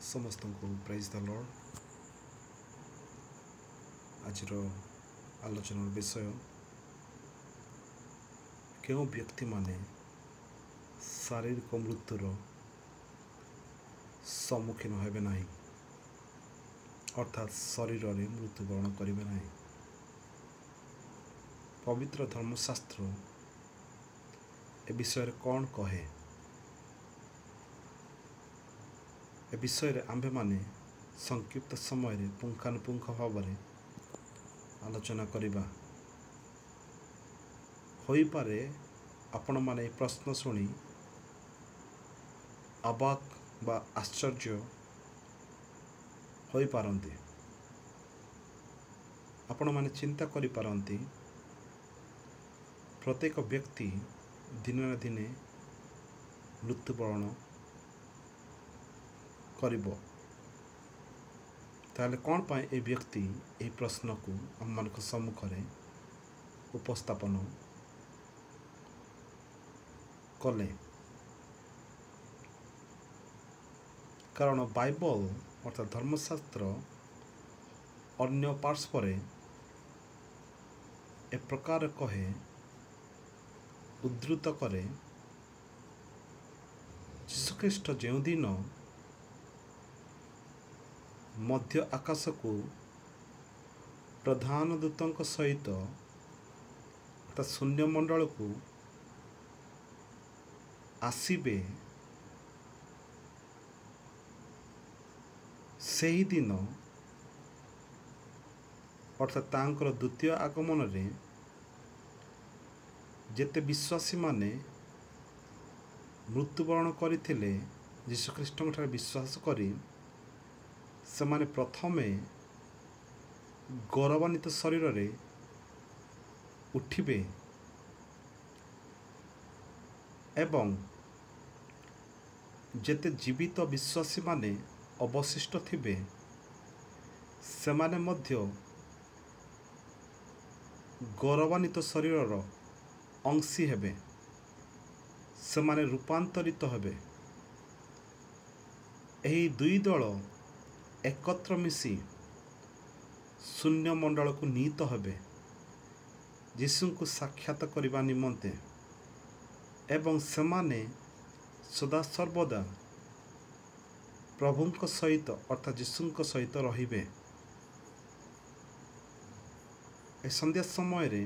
समस्त को praise the Lord. आज आलोचना विषय क्यों व्यक्ति माने शारीरिक मृत्युर सम्मुखीन हेबे नहीं, अर्थात शरीर में मृत्युवरण करेंगे नहीं। पवित्र धर्मशास्त्र ए विषय कौन कहे, ए विषय आंभे माने संक्षिप्त समय पुंखानुपुंख भाव में आलोचना करिबा। होई पारे आपण माने प्रश्न सुनी अबाक बा आश्चर्य होई पारंती। आपण माने चिंता करि पारंती प्रत्येक व्यक्ति दिने ना दिने मृत्युवरण करिबो। ताले कौन पाए ए व्यक्ति ए प्रश्न को हम मान सम्मुख में उपस्थापन कले, कारण बाइबल अर्थात धर्मशास्त्र अन्य पार्श्वरे ए प्रकार कहे उद्धृत करे, यीशुख्रीष्ट जो दिन मध्य आकाश को प्रधान दूतों सहित अर्थात शून्यमंडल को आसीबे, से ही दिन अर्थात तांकर द्वितीय आगमन रे जेते विश्वासी माने मृत्युवरण करथिले यीशुख्रीष्ट विश्वास करी से माने प्रथमे गौरवान्वित शरीर रे उठिबे एवं जेते जीवित विश्वासी माने अवशिष्ट थिबे से माने मध्य गौरवान्वित शरीर अंशी हेबे, से माने रूपांतरित हेबे। एही दुई दल एकत्र मिसी शून्य मंडल को नीत हेबे यीशु को साक्षात करने निमंते एवं सेमाने सदा सर्वदा प्रभुंक सहित अर्थात यीशुंक सहित रहिबे। ए संध्या समय रे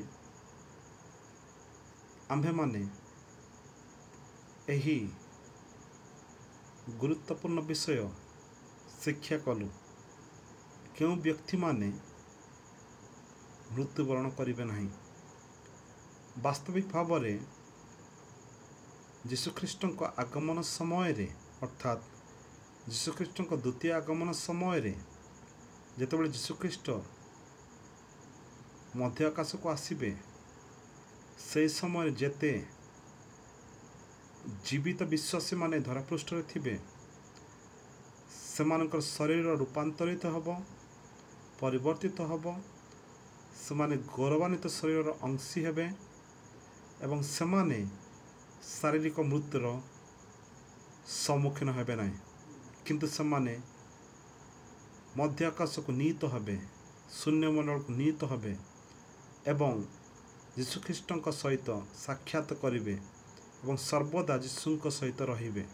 आम्भे माने एही गुरुत्वपूर्ण विषय शिक्षा कलु क्यों व्यक्ति माने मृत्युवरण करिबे नहीं। वास्तविक भाव में यीशुख्रीष्ट आगमन समय रे अर्थात यीशुख्रीष्ट द्वितीय आगमन समय रे जेतेबेले यीशुख्रीष्ट मध्य आकाश को आसीबे, से समय जेते जीवित विश्वासी माने धरापृष्ठ रे थिबे सेमानकर शरीर रूपांतरित हब, परिवर्तित हब, सेमाने गौरवान्वित शरीर अंशी हेबे एवं सेमाने शारीरिक मृत्युर सम्मुखीन हेबे नहीं, किंतु सेमाने मध्य आकाश को नीत हेबे, शून्यमंडल को नीत हेबे एवं यीशुख्रीष्ट सहित साक्षात करिवे एवं सर्वदा यीशुंक सहित रहिबे।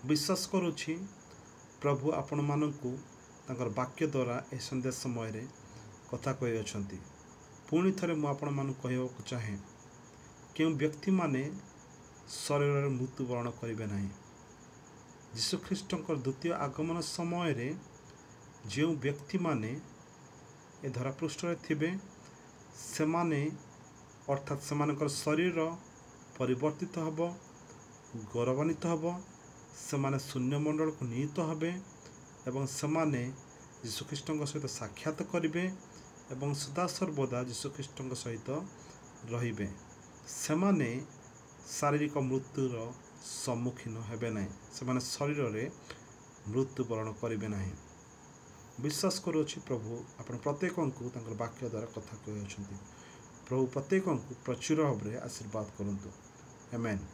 विश्वास करुछि प्रभु आपण मानकु तांकर वाक्य द्वारा ए संदेश समय रे कथा कहि अछंती। पुणी थरे मु आपण मानकु कहबाक चाहे क्यों व्यक्ति माने शरीर रे मृत्युवरण करिवे नहीं। यीशुख्रीष्ट द्वितीय आगमन समय रे जो व्यक्ति माने ए धरापृष्ठ रे थिबे से माने अर्थात सेमानकर शरीर परिवर्तित हब, गौरवान्वित हब, सेमाने शून्यमंडल को नीत हेबे एवं सेमाने यीशुख्रीष्ट सहित साक्षात करिवे एवं सदा सर्वदा यीशुख्रीष्ट सहित रहिबे। सेमाने शारीरिक मृत्युर सम्मुखीन हेबे नहीं, सेमाने शरीर रे मृत्युवरण करिवे नहीं। विश्वास करुछि प्रभु आपण प्रत्येक को तांकर वाक्य द्वारा कथा कहि अछंती। प्रभु प्रत्येक को प्रचुर भाव में आशीर्वाद करंतु। आमेन।